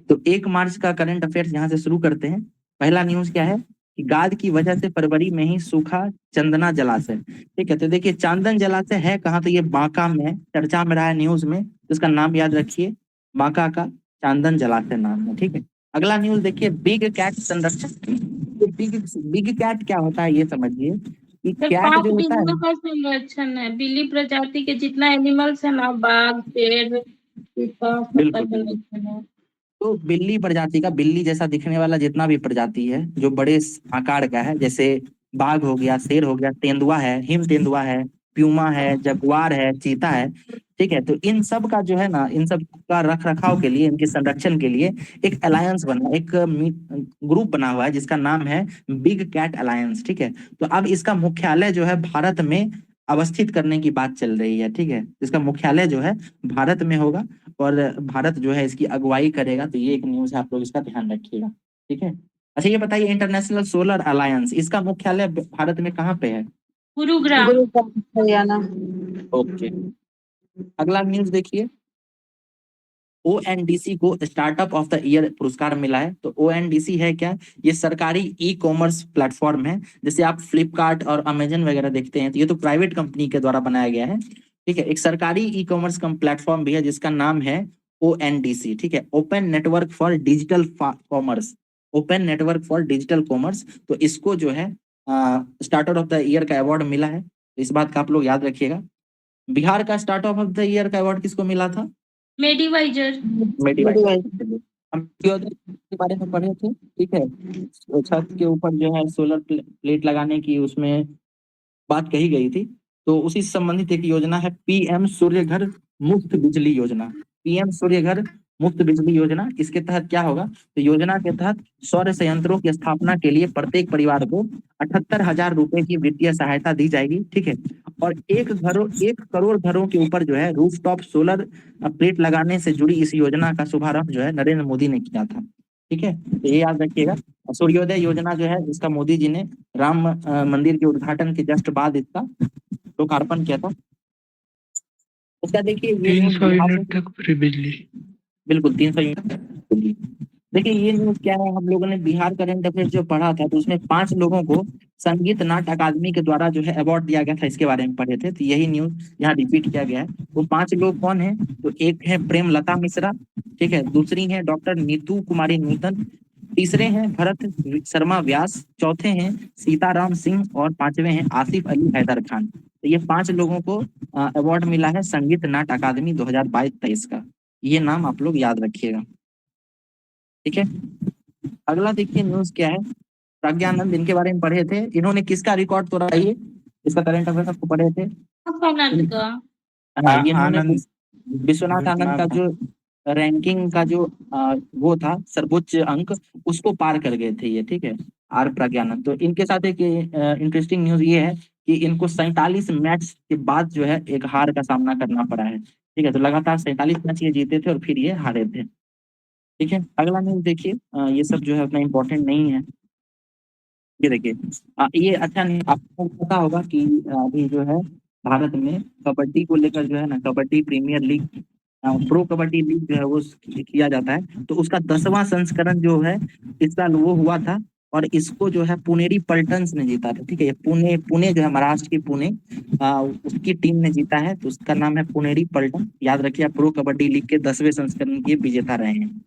तो 1 मार्च का current affairs यहाँ से शुरू करते हैं। पहला न्यूज क्या है कि गाद की वजह से फरवरी में ही सूखा चंदना जलाशय। ठीक है, तो देखिए चांदन जलाशय है कहाँ, तो ये बांका में है, चर्चा में रहा है न्यूज में, इसका नाम याद रखिए, बांका का चांदन जलाशय नाम है। ठीक है, अगला न्यूज देखिए, बिग कैट संरक्षण। बिग बिग कैट क्या होता है ये समझिए कि सर कैट 5 जो होता है, बिल्लियों का संरक्षण है, बिल्ली प्रजाति के जितना एनिमल्स है ना, बाघ, शेर, चीता, सबका बिल्कुल बिल्कुल, संरक्षण है। तो बिल्ली प्रजाति का, बिल्ली जैसा दिखने वाला जितना भी प्रजाति है जो बड़े आकार का है, जैसे बाघ हो गया, शेर हो गया, तेंदुआ है, हिम तेंदुआ है, प्यूमा है, जगुआर है, चीता है। ठीक है, तो इन सब का जो है ना, इन सब का रख रखाव के लिए, इनके संरक्षण के लिए एक अलायंस बना, एक ग्रुप बना हुआ है जिसका नाम है बिग कैट अलायंस। ठीक है, तो अब इसका मुख्यालय जो है भारत में अवस्थित करने की बात चल रही है। ठीक है, इसका मुख्यालय जो है भारत में होगा और भारत जो है इसकी अगुवाई करेगा। तो ये एक न्यूज है, आप लोग इसका ध्यान रखिएगा। ठीक है, अच्छा ये बताइए, इंटरनेशनल सोलर अलायंस, इसका मुख्यालय भारत में कहाँ पे है? गुरुग्राम। गुरुग्राम हरियाणा। ओके, अगला न्यूज देखिए, ओएनडीसी को स्टार्टअप ऑफ द ईयर पुरस्कार मिला है। तो ओएनडीसी है क्या, ये सरकारी ई कॉमर्स प्लेटफॉर्म है। जैसे आप फ्लिपकार्ट और अमेजन वगैरह देखते हैं, तो ये तो प्राइवेट कंपनी के द्वारा बनाया गया है। ठीक है, एक सरकारी ई कॉमर्स प्लेटफॉर्म भी है जिसका नाम है ओएनडीसी। ठीक है, open network for digital commerce, open network for digital commerce. तो इसको जो है स्टार्टअप ऑफ द ईयर का अवार्ड मिला है। तो इस बात का आप लोग याद रखिएगा। बिहार का स्टार्टअप ऑफ द ईयर का अवार्ड किसको मिला था? मेडिवाइजर। मेडिवाइज। हम सूर्योदय के बारे में पढ़े थे। ठीक है, तो छत के ऊपर जो है सोलर प्लेट लगाने की उसमें बात कही गई थी। तो उसी से संबंधित एक योजना है पीएम सूर्य घर मुफ्त बिजली योजना। पीएम सूर्य घर मुफ्त बिजली योजना, इसके तहत क्या होगा, तो योजना के तहत सौर संयंत्रों की स्थापना के लिए प्रत्येक परिवार को 78,000 रुपए की वित्तीय सहायता दी जाएगी। ठीक है, और 1 करोड़ घरों के ऊपर जो है रूफटॉप सोलर प्लेट लगाने से जुड़ी इस योजना का शुभारंभ जो है नरेंद्र मोदी ने किया था। ठीक है, तो ये याद रखिएगा। सूर्योदय योजना जो है इसका मोदी जी ने राम मंदिर के उद्घाटन के जस्ट बाद इसका लोकार्पण किया था। उसका देखिए ये 300 यूनिट तक फ्री बिजली। बिल्कुल 300 यूनिट। देखिए ये न्यूज क्या है, हम लोगों ने बिहार करंट अफेयर जो पढ़ा था, तो उसमें 5 लोगों को संगीत नाट्य अकादमी के द्वारा जो है अवार्ड दिया गया था, इसके बारे में पढ़े थे। तो यही न्यूज यहाँ रिपीट किया गया है। वो 5 लोग कौन है, तो एक है प्रेमलता मिश्रा। ठीक है, दूसरी है डॉक्टर नीतू कुमारी नूतन, तीसरे हैं भरत शर्मा व्यास, चौथे हैं सीताराम सिंह और पांचवे हैं आसिफ अली हैदर खान। तो ये 5 लोगों को अवार्ड मिला है संगीत नाट्य अकादमी 2022-23 का। ये नाम आप लोग याद रखिएगा। ठीक है, अगला देखिए न्यूज क्या है, प्रज्ञानंद, इनके बारे में पढ़े थे, इन्होंने किसका रिकॉर्ड तोड़ा है, ये इसका करंट अफेयर आपको पढ़े थे। आनंद का। हाँ, ये इन्होंने आनंद विश्वनाथ आनंद का जो रैंकिंग का जो वो था सर्वोच्च अंक, उसको पार कर गए थे ये। ठीक है, आर प्रज्ञानंद। तो इनके साथ एक इंटरेस्टिंग न्यूज ये है कि इनको 47 मैच के बाद जो है एक हार का सामना करना पड़ा है। ठीक है, तो लगातार 47 मैच ये जीते थे और फिर ये हारे थे। ठीक है, अगला न्यूज देखिए, ये सब जो है उतना इम्पोर्टेंट नहीं है। ये देखिए, ये अच्छा नहीं, आपको पता होगा कि अभी जो है भारत में कबड्डी को लेकर जो है ना, kabaddi premier league, pro kabaddi league जो है वो किया जाता है। तो उसका 10वां संस्करण जो है इस साल वो हुआ था, और इसको जो है पुनेरी पल्टन्स ने जीता था। ठीक है, ये पुणे पुणे जो है महाराष्ट्र की पुणे, उसकी टीम ने जीता है। तो उसका नाम है पुनेरी पल्टन, याद रखिए। प्रो कबड्डी लीग के 10वें संस्करण के विजेता रहे हैं।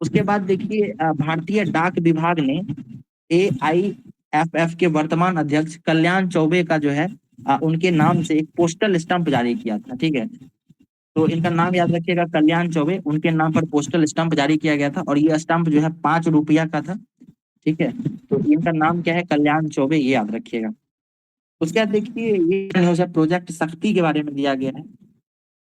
उसके बाद देखिए, भारतीय डाक विभाग ने AIFF के वर्तमान अध्यक्ष कल्याण चौबे का जो है उनके नाम से एक पोस्टल स्टंप जारी किया था। ठीक है, तो इनका नाम याद रखिएगा, कल्याण चौबे, उनके नाम पर पोस्टल स्टंप जारी किया गया था, और ये स्टंप जो है 5 रुपया का था। ठीक है, तो इनका नाम क्या है, कल्याण चौबे, ये याद रखिएगा। उसके बाद देखिए, ये न्यूज है प्रोजेक्ट शक्ति के बारे में दिया गया है।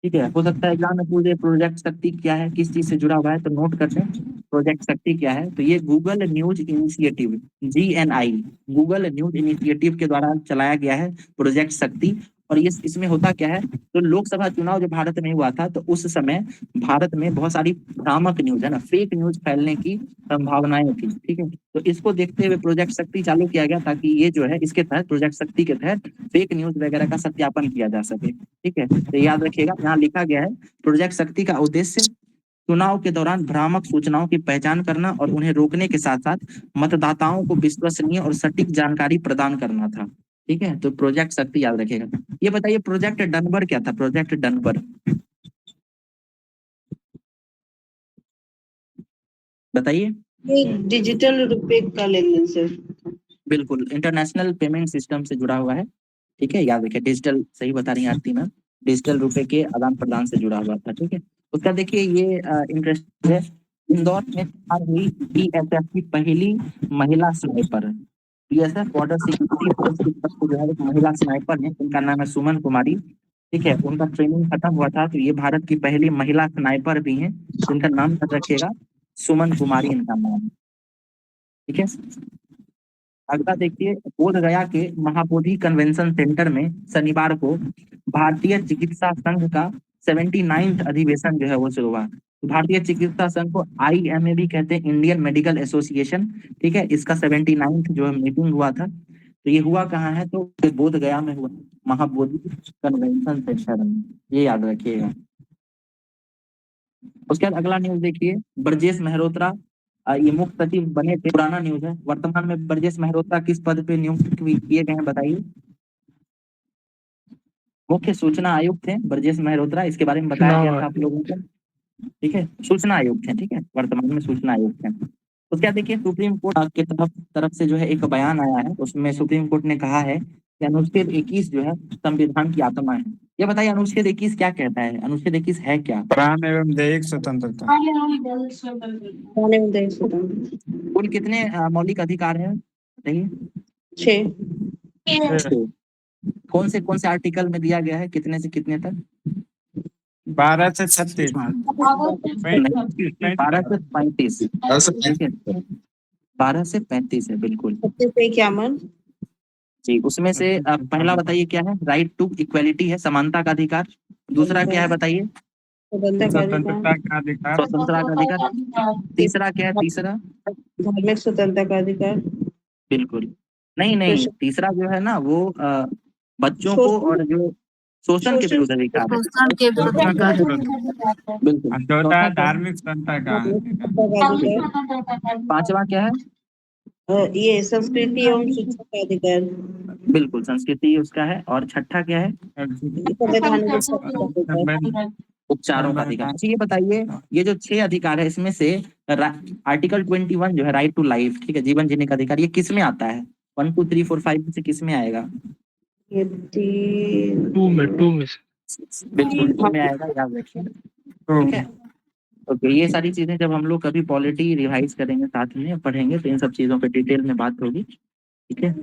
ठीक है, हो सकता है एग्जाम में पूछे प्रोजेक्ट शक्ति क्या है, किस चीज से जुड़ा हुआ है, तो नोट करते हैं प्रोजेक्ट शक्ति क्या है। तो ये Google news initiative, GNI, Google news initiative के द्वारा चलाया गया है प्रोजेक्ट शक्ति। और ये इसमें होता क्या है, तो लोकसभा चुनाव जो भारत में हुआ था, तो उस समय भारत में बहुत सारी भ्रामक न्यूज है ना, फेक न्यूज फैलने की संभावनाएं थी। ठीक है, तो इसको देखते हुए प्रोजेक्ट शक्ति चालू किया गया, ताकि ये जो है इसके तहत, प्रोजेक्ट शक्ति के तहत फेक न्यूज वगैरह का सत्यापन किया जा सके। ठीक है, तो याद रखिएगा, यहाँ लिखा गया है प्रोजेक्ट शक्ति का उद्देश्य चुनाव के दौरान भ्रामक सूचनाओं की पहचान करना और उन्हें रोकने के साथ साथ मतदाताओं को विश्वसनीय और सटीक जानकारी प्रदान करना था। ठीक है, तो प्रोजेक्ट शक्ति याद रखेगा। ये बताइए प्रोजेक्ट डनबर क्या था? प्रोजेक्ट डनबर बताइए। ये डिजिटल रुपए का लेन देन सर। बिल्कुल, इंटरनेशनल पेमेंट सिस्टम से जुड़ा हुआ है। ठीक है, याद रखिए डिजिटल, सही बता रही हैं आरती मैम, डिजिटल रुपए के आदान प्रदान से जुड़ा हुआ था। ठीक है, उसका देखिए ये इंटरेस्ट है। इंदौर में तैयार हुई बीएसएफ की पहली महिला sniper. BSF border security force की तरफ से जो है एक महिला स्नाइपर है, उनका नाम है सुमन कुमारी। ठीक है, उनका ट्रेनिंग खत्म हुआ था, तो ये भारत की पहली महिला स्नाइपर भी हैं, जिनका नाम याद रखिएगा, सुमन कुमारी इनका नाम है। ठीक है, अगला देखिए, बोधगया के महाबोधि कन्वेंशन सेंटर में शनिवार को भारतीय चिकित्सा संघ का 79वां अधिवेशन जो है वो शुरू हुआ। भारतीय चिकित्सा संघ को IMA भी कहते हैं, इंडियन मेडिकल एसोसिएशन। ठीक है, इसका 79वां जो है मीटिंग हुआ था। तो ये हुआ कहाँ है? तो ये बोधगया में हुआ, महाबोधि कन्वेंशन सेंटर में, ये याद रखिएगा। उसके बाद अगला न्यूज देखिए, ब्रजेश मेहरोत्रा ये मुख्य सचिव बने थे, पुराना न्यूज है। वर्तमान में ब्रजेश मेहरोत्रा किस पद पे नियुक्त किए गए हैं बताइए? मुख्य सूचना आयुक्त थे ब्रजेश मेहरोत्रा, इसके बारे में बताया गया था आप लोगों को। ठीक है, सूचना आयुक्त हैं। ठीक है, वर्तमान में सूचना आयुक्त हैं। तो क्या देखिए, सुप्रीम कोर्ट के तरफ से जो है एक बयान आया है, उसमें सुप्रीम कोर्ट ने कहा है कि अनुच्छेद 21 जो है संविधान की आत्मा है। ये बताइए अनुच्छेद 21 क्या कहता है? अनुच्छेद 21 है क्या? प्राण एवं दैहिक स्वतंत्रता। खाने में दही स्वतंत्र। कुल कितने मौलिक अधिकार हैं बताइए? 6। कौन से आर्टिकल में दिया गया है, कितने से कितने तक? 12 से 36। 12 से 35। 12 से 35 है, बिल्कुल 51। जी। उसमें से पहला बताइए क्या है? राइट टू इक्वेलिटी है, समानता का अधिकार। दूसरा क्या है बताइए? स्वतंत्रता का अधिकार। स्वतंत्रता का अधिकार। तीसरा क्या है? तीसरा धार्मिक स्वतंत्रता का अधिकार। बिल्कुल नहीं, तीसरा जो है ना वो बच्चों को और जो शोषण के विरुद्ध अधिकार है। बिल्कुल। और चौथा धार्मिक स्वतंत्रता का अधिकार। पांचवा क्या है? ये संस्कृति एवं शिक्षा का अधिकार। बिल्कुल, संस्कृति उसका है। और छठा क्या है? संवैधानिक अधिकार। उपचारों का अधिकार। अच्छा ये बताइए, ये जो 6 अधिकार है इसमें से आर्टिकल 21 जो है राइट टू लाइफ, ठीक है, जीवन जीने का अधिकार, ये किस में आता है? 1 2 3 4 5 में से किस में आएगा? ये 2 में से। बिल्कुल 2 में आएगा, याद रखिए। ठीक है, ओके। ये सारी चीजें जब हम लोग कभी पॉलिटी रिवाइज करेंगे, साथ में पढ़ेंगे, तो इन सब चीजों पे डिटेल में बात होगी। ठीक है,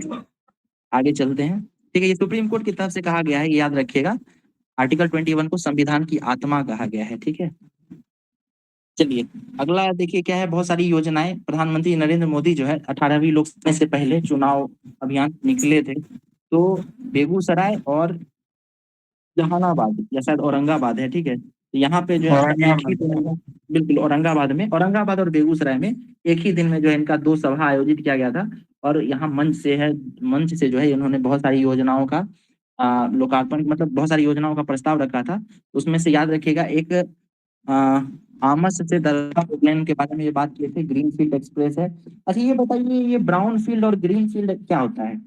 आगे चलते हैं। ठीक है, ये सुप्रीम कोर्ट की तरफ से कहा गया है, ये याद रखिएगा। आर्टिकल 21 को संविधान की आत्मा कहा गया है। ठीक है, चलिए अगला देखिए क्या है। बहुत सारी योजनाएं, प्रधानमंत्री नरेंद्र मोदी जो है 18वीं लोकसभा से पहले चुनाव अभियान निकले थे, तो बेगूसराय और जहानाबाद या शायद औरंगाबाद है, ठीक है, तो यहाँ पे जो है एक ही दिन में, बिल्कुल औरंगाबाद और बेगूसराय में एक ही दिन में जो है इनका 2 सभा आयोजित किया गया था। और यहाँ मंच से जो है इन्होंने बहुत सारी योजनाओं का लोकार्पण, मतलब बहुत सारी योजनाओं का प्रस्ताव रखा था। उसमें से याद रखिएगा एक आमस से दरगाह प्लान के बारे में ये बात किए थे, ग्रीन फील्ड एक्सप्रेस है। अच्छा ये बताइए, ये ब्राउन फील्ड और ग्रीन फील्ड क्या होता है?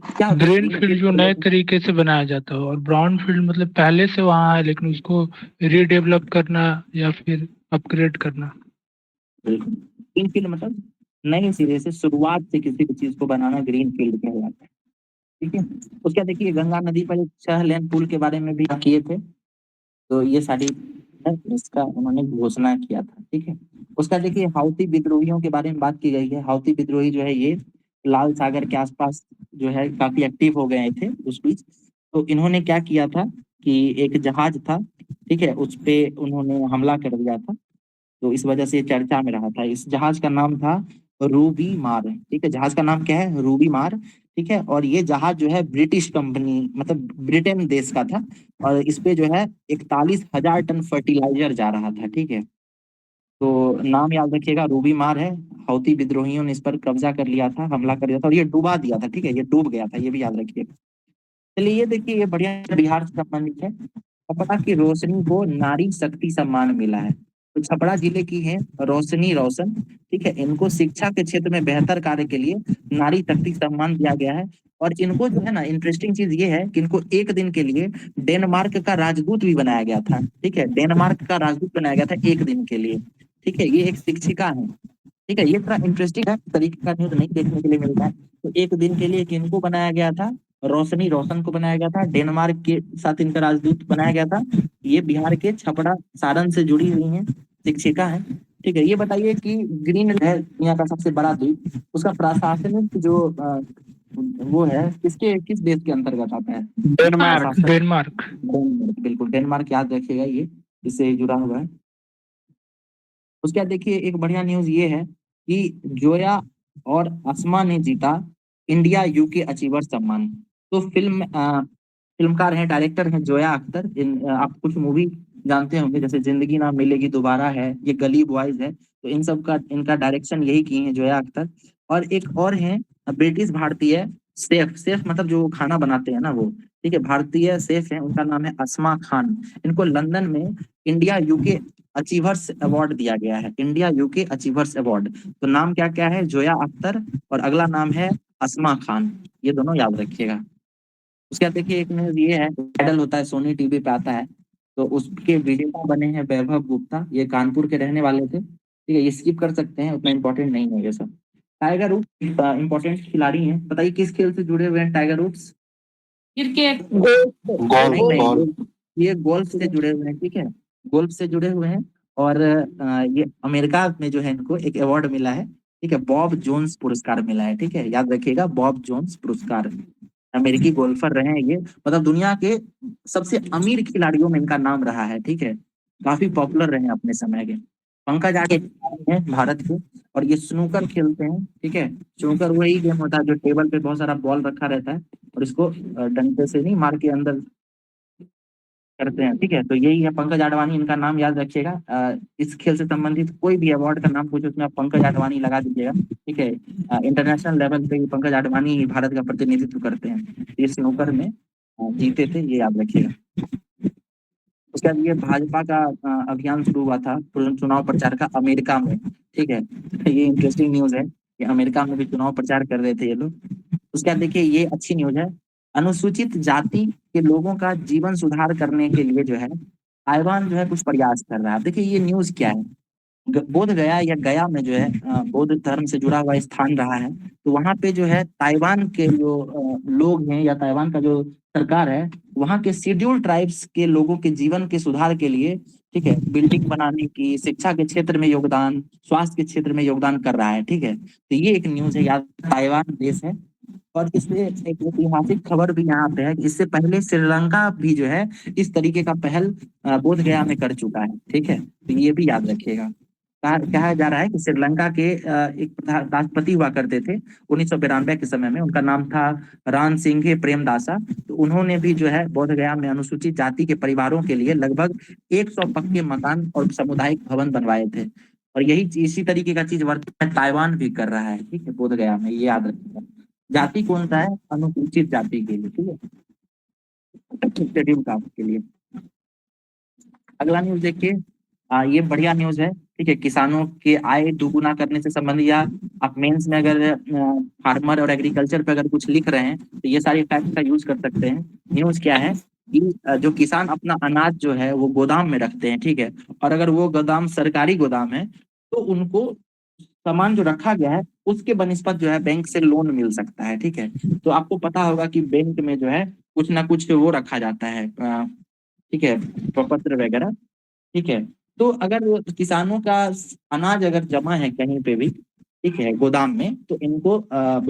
क्या होता है? ग्रीन फील्ड जो नए तरीके से बनाया जाता है, और ब्राउन फील्ड मतलब पहले से वहाँ है लेकिन उसको रीडेवलप करना या फिर अपग्रेड करना। बिल्कुल, ग्रीन फील्ड मतलब नए सिरे से, शुरुआत से किसी भी चीज को बनाना ग्रीन फील्ड कहलाता है। ठीक है, उसका देखिए गंगा नदी पर एक 6 लेन पुल के बारे में भी किए थे, तो ये सारी इसका उन्होंने घोषणा किया था। ठीक है, उसका देखिए हाउती विद्रोहियों के बारे में बात की गई है। हाउती विद्रोही जो है ये लाल सागर के आसपास जो है काफी एक्टिव हो गए थे उस बीच। तो इन्होंने क्या किया था कि एक जहाज था, ठीक है, उस पे उन्होंने हमला कर दिया था, तो इस वजह से चर्चा में रहा था। इस जहाज का नाम था रूबी मार। ठीक है, जहाज का नाम क्या है? रूबी मार। ठीक है, और ये जहाज जो है ब्रिटिश कंपनी, मतलब ब्रिटेन देश का था, और इस पे जो है 41,000 टन फर्टिलाइजर जा रहा था। ठीक है, तो नाम याद रखिएगा, रूबी मार है। हौती विद्रोहियों ने इस पर कब्जा कर लिया था, हमला कर दिया था, और ये डुबा दिया था। ठीक है, ये डूब गया था, ये भी याद रखिएगा। चलिए ये देखिए, ये बढ़िया बिहार से संबंधित है। छपरा की रोशनी को नारी शक्ति सम्मान मिला है। तो छपरा जिले की है रोशनी रोशन, ठीक है, इनको शिक्षा के क्षेत्र में बेहतर कार्य के लिए नारी शक्ति सम्मान दिया गया है। और इनको जो है ना, इंटरेस्टिंग चीज ये है कि इनको एक दिन के लिए डेनमार्क का राजदूत भी बनाया गया था, ठीक है, डेनमार्क का राजदूत बनाया गया था एक दिन के लिए, ठीक है। ये एक शिक्षिका है, ठीक है, ये थोड़ा इंटरेस्टिंग है, तरीके का न्यूज नहीं देखने के लिए मिलता है। तो एक दिन के लिए किनको बनाया गया था, रोशनी रोशन को बनाया गया था, डेनमार्क के साथ इनका राजदूत बनाया गया था। ये बिहार के छपरा सारण से जुड़ी हुई हैं, शिक्षिका है, ठीक है। ये बताइए कि ग्रीनलैंड है दुनिया का सबसे बड़ा द्वीप, उसका प्रशासनिक जो वो है किस देश के अंतर्गत आता है? डेनमार्क। प्रशासन- डेनमार्क। डेनमार्क, बिल्कुल डेनमार्क, याद रखिएगा, ये इससे जुड़ा हुआ है। उसके बाद देखिए एक बढ़िया न्यूज ये है कि जोया और असमा ने जीता इंडिया यूके अचीवर सम्मान। तो फिल्मकार हैं, डायरेक्टर हैं जोया अख्तर। आप कुछ मूवी जानते होंगे, जैसे जिंदगी ना मिलेगी दोबारा है, ये गली बॉयज है, तो इन सब का इनका डायरेक्शन यही किए हैं जोया अख्तर। और एक और है ब्रिटिश भारतीय शेफ, शेफ मतलब जो खाना बनाते हैं ना वो, ठीक है, भारतीय शेफ है, उनका नाम है असमा खान। इनको लंदन में इंडिया यूके अचीवर्स अवार्ड दिया गया है, इंडिया यूके अचीवर्स अवार्ड। तो नाम क्या क्या है, जोया अख्तर और अगला नाम है असमा खान, ये दोनों याद रखिएगा। उसके बाद देखिए एक न्यूज ये है, आइडल होता है, सोनी टीवी पे आता है, तो उसके विजेता बने हैं वैभव गुप्ता, ये कानपुर के रहने वाले थे, ठीक है, ये स्किप कर सकते हैं, उतना इंपॉर्टेंट नहीं है ये सब। टाइगर वुड्स इंपॉर्टेंट खिलाड़ी हैं, बताइए किस खेल से जुड़े हुए हैं टाइगर वुड्स? क्रिकेट। नहीं, ये गोल्फ से जुड़े हुए हैं, ठीक है, गोल्फ से जुड़े हुए हैं। और ये अमेरिका में जो है इनको एक अवार्ड मिला है, ठीक है, बॉब जोन्स पुरस्कार मिला है, ठीक है, याद रखिएगा, बॉब जोन्स पुरस्कार। अमेरिकी गोल्फर रहे हैं ये, मतलब दुनिया के सबसे अमीर खिलाड़ियों में इनका नाम रहा है, ठीक है, काफी पॉपुलर रहे हैं अपने समय के। पंकज आगे हैं भारत के, और ये स्नूकर खेलते हैं, ठीक है। स्नूकर वही गेम होता है जो टेबल पे बहुत सारा बॉल रखा रहता है और इसको डंडे से नहीं मार के अंदर करते हैं, ठीक है। तो यही है पंकज आडवाणी, इनका नाम याद रखिएगा। इस खेल से संबंधित कोई भी अवार्ड का नाम पूछे उसमें आप पंकज आडवाणी लगा दीजिएगा, ठीक है। इंटरनेशनल लेवल पे पंकज आडवाणी ही भारत का प्रतिनिधित्व करते हैं, ये स्नूकर में जीते थे, ये याद रखिएगा। उसके बाद ये भाजपा का अभियान शुरू हुआ था चुनाव प्रचार का अमेरिका में, ठीक है, ये इंटरेस्टिंग न्यूज है कि अमेरिका में भी चुनाव प्रचार कर रहे थे ये लोग। उसके बाद देखिए ये अच्छी न्यूज है, अनुसूचित जाति के लोगों का जीवन सुधार करने के लिए जो है ताइवान जो है कुछ प्रयास कर रहा है। देखिए ये न्यूज क्या है, बोध गया या गया में जो है बौद्ध धर्म से जुड़ा हुआ स्थान रहा है, तो वहां पे जो है ताइवान के जो लोग हैं या ताइवान का जो सरकार है, वहां के शेड्यूल ट्राइब्स के लोगों के जीवन के सुधार के लिए, ठीक है, बिल्डिंग बनाने की, शिक्षा के क्षेत्र में योगदान, स्वास्थ्य के क्षेत्र में योगदान कर रहा है, ठीक है। तो ये एक न्यूज है, याद, ताइवान देश है। और इससे एक ऐतिहासिक खबर भी यहाँ पे है कि इससे पहले श्रीलंका भी जो है इस तरीके का पहल बोध गया में कर चुका है, ठीक है, तो ये भी याद रखिएगा। कहा जा रहा है कि श्रीलंका के एक राष्ट्रपति हुआ करते थे 1992 के समय में, उनका नाम था रान सिंघे प्रेमदासा। तो उन्होंने भी जो है बोध गया में अनुसूचित जाति के परिवारों के लिए लगभग 100 पक्के मकान और सामुदायिक भवन बनवाए थे। और यही इसी तरीके का चीज वर्तमान में ताइवान भी कर रहा है, ठीक है, बोध गया में, ये याद रखिएगा। जाति कौन सा है, अनुसूचित जाति के लिए, ठीक है, शेड्यूल कास्ट के लिए। अगला न्यूज देखिए, ये बढ़िया न्यूज है, ठीक है, किसानों के आय दुगुना करने से संबंधित, या आप मेंस में अगर फार्मर और एग्रीकल्चर पे अगर कुछ लिख रहे हैं तो ये सारे फैक्ट का यूज कर सकते हैं। न्यूज क्या है कि जो किसान अपना अनाज जो है वो गोदाम में रखते हैं, ठीक है, और अगर वो गोदाम सरकारी गोदाम है तो उनको सामान जो रखा गया है उसके बनिस्पत जो है बैंक से लोन मिल सकता है, ठीक है। तो आपको पता होगा कि बैंक में जो है कुछ ना कुछ वो रखा जाता है, ठीक है, प्रपत्र वगैरह, ठीक है। तो अगर किसानों का अनाज अगर जमा है कहीं पे भी, ठीक है, गोदाम में, तो इनको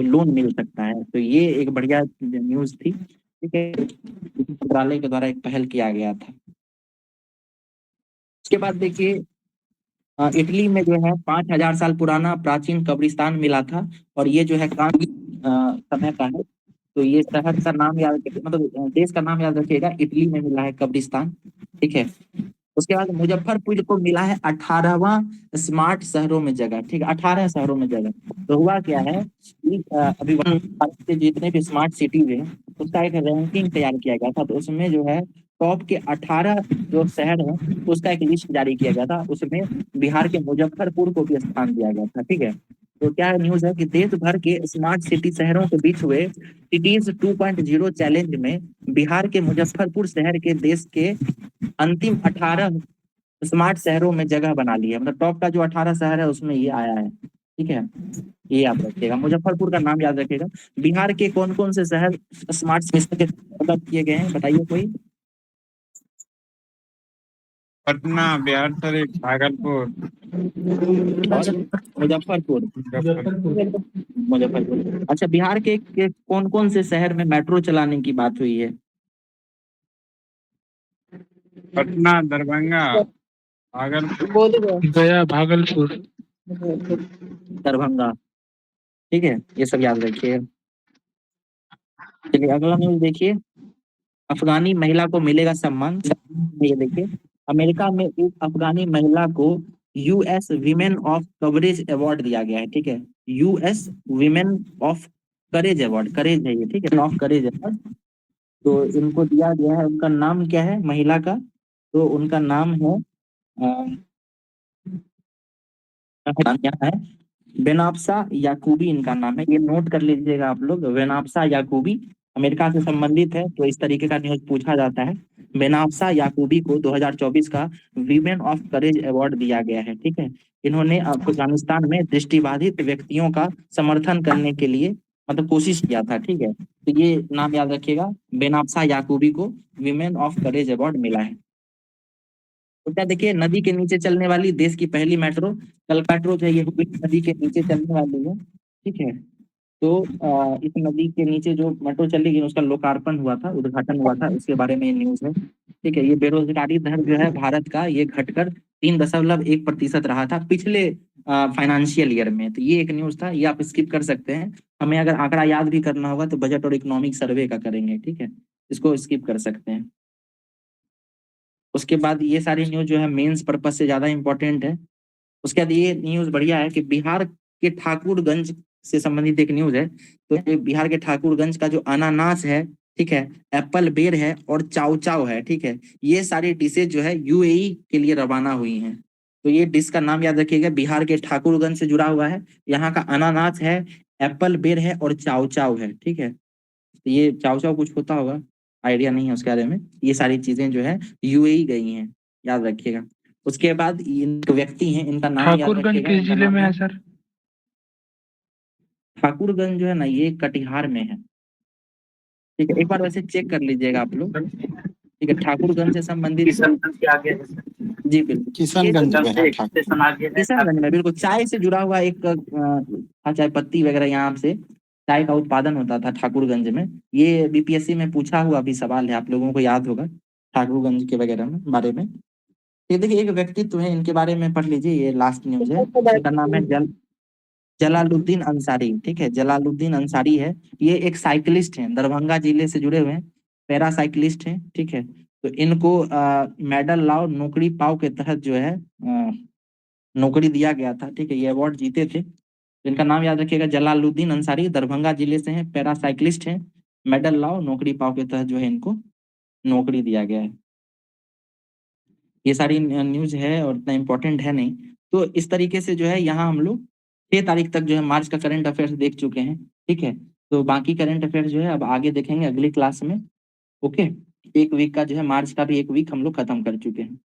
लोन मिल सकता है। तो ये एक बढ़िया न्यूज थी, ठीक है, मंत्रालय के द्वारा एक पहल किया गया था। उसके बाद देखिए इटली में जो है 5000 साल पुराना प्राचीन कब्रिस्तान मिला था, और ये जो है समय का है। तो ये शहर का नाम याद रखिए, मतलब देश का नाम याद रखिएगा, इटली में मिला है कब्रिस्तान, ठीक है। उसके बाद मुजफ्फरपुर को मिला है 18वां स्मार्ट शहरों में जगह, ठीक है, 18 शहरों में जगह। तो हुआ क्या है कि अभी भारत के जितने भी स्मार्ट सिटीज है उसका एक रैंकिंग तैयार किया गया था, तो उसमें जो है टॉप के 18 जो शहर है उसका एक लिस्ट जारी किया गया था, उसमें बिहार के मुजफ्फरपुर को भी स्थान दिया गया था। ठीक है, तो क्या न्यूज है कि देश भर के स्मार्ट सिटी शहरों के बीच हुए सिटीज 2.0 चैलेंज में बिहार के मुजफ्फरपुर शहर के देश के अंतिम 18 स्मार्ट शहरों में जगह बना ली है। मतलब टॉप का जो 18 शहर है उसमें ये आया है। ठीक है, ये याद रखिएगा, मुजफ्फरपुर का नाम याद रखिएगा। बिहार के कौन कौन से शहर स्मार्ट मिशन के डेवलप किए गए हैं, बताइए कोई। पटना, बिहार शरीफ, भागलपुर और मुजफ्फरपुर। मुजफ्फरपुर। अच्छा, बिहार के कौन कौन से शहर में मेट्रो चलाने की बात हुई है? पटना, दरभंगा, भागलपुर। बोध गया। गया, भागलपुर। दरभंगा। ठीक है, ये सब याद रखिए। चलिए अगला न्यूज देखिए। अफगानी महिला को मिलेगा सम्मान। ये देखिए, अमेरिका में एक अफगानी महिला को US women of courage award दिया गया है। ठीक है, US women of courage award, courage है ये, ठीक है, ऑफ करेज अवार्ड। तो इनको दिया गया है। उनका नाम क्या है महिला का? तो उनका नाम है क्या है, बेनाफ्सा याकूबी इनका नाम है। ये नोट कर लीजिएगा आप लोग, बेनाफ्सा याकूबी। अमेरिका से संबंधित है तो इस तरीके का न्यूज पूछा जाता है। बेनाफ्सा याकूबी को 2024 का वीमेन ऑफ करेज अवार्ड दिया गया है। ठीक है, इन्होंने अफगानिस्तान में दृष्टिबाधित व्यक्तियों का समर्थन करने के लिए मतलब कोशिश किया था। ठीक है, तो ये नाम याद रखिएगा, बेनाफ्सा याकूबी को वीमेन ऑफ करेज अवार्ड मिला है। तो क्या देखिए, नदी के नीचे चलने वाली देश की पहली मेट्रो, कल मेट्रो जो है ये हुगली नदी के नीचे चलने वाली है। ठीक है, तो इस नदी के नीचे जो मेट्रो चलेगी उसका लोकार्पण हुआ था, उद्घाटन हुआ था, उसके बारे में ये न्यूज है। ठीक है, ये बेरोजगारी दर जो है भारत का ये घटकर 3.1% रहा था पिछले फाइनेंशियल ईयर में। तो ये एक न्यूज था, ये आप स्किप कर सकते हैं। हमें अगर आंकड़ा याद भी करना होगा तो बजट और इकोनॉमिक सर्वे का करेंगे। ठीक है, इसको स्किप कर सकते हैं। उसके बाद ये सारी न्यूज जो है मेंस पर्पज से ज्यादा इंपॉर्टेंट है। उसके बाद ये न्यूज बढ़िया है कि बिहार के ठाकुरगंज से संबंधित एक न्यूज है। तो ये बिहार के ठाकुरगंज का जो अनानास है, ठीक है, एप्पल बेर है और चाउ चाउ है। ठीक है, ये सारी डिशेज जो है यूएई के लिए रवाना हुई हैं। तो ये डिश का नाम याद रखिएगा, बिहार के ठाकुरगंज से जुड़ा हुआ है। यहाँ का अनानास है, एप्पल बेर है और चाउ चाउ है। ठीक है, तो ये चाउ चाउ कुछ होता होगा, आइडिया नहीं है उसके बारे में। ये सारी चीजें जो है यूएई गई हैं, याद रखिएगा। उसके बाद इनके व्यक्ति हैं, इनका नाम याद ठाकुरगंज रखिएगा। किस इनका जिले नाम में है है सर? ठाकुरगंज जो है ना, ये कटिहार में है। ठीक है, एक बार वैसे चेक कर लीजिएगा आप लोग। ठीक है, ठाकुरगंज से संबंधित जी बिल्कुल, किशनगंज में है किशनगंज में बिल्कुल चाय से जुड़ा हुआ एक चाय पत्ती वगैरह यहाँ से चाय का उत्पादन होता था ठाकुरगंज में। ये बीपीएससी में पूछा हुआ भी सवाल है, आप लोगों को याद होगा ठाकुरगंज के वगैरह में बारे में। ये देखिए, एक व्यक्तित्व है, इनके बारे में पढ़ लीजिए, ये लास्ट न्यूज है। इनका नाम है जलालुद्दीन अंसारी। ठीक है, जलालुद्दीन अंसारी है। ये एक साइकिलिस्ट हैं, दरभंगा जिले से जुड़े हुए हैं, पैरा साइकिलिस्ट हैं। ठीक है, तो इनको मेडल लाओ नौकरी पाओ के तहत जो है नौकरी दिया गया था। ठीक है, ये अवार्ड जीते थे। तो इनका नाम याद रखिएगा, जलालुद्दीन अंसारी, दरभंगा जिले से हैं, पैरा साइकिलिस्ट हैं, मेडल लाओ नौकरी पाओ के तहत जो है इनको नौकरी दिया गया है। ये सारी न्यूज है और इतना इम्पोर्टेंट है नहीं। तो इस तरीके से जो है यहाँ हम लोग 6 तारीख तक जो है मार्च का करंट अफेयर्स देख चुके हैं। ठीक है, तो बाकी करंट अफेयर्स जो है अब आगे देखेंगे अगली क्लास में। ओके, एक वीक का जो है मार्च का भी एक वीक हम लोग खत्म कर चुके हैं।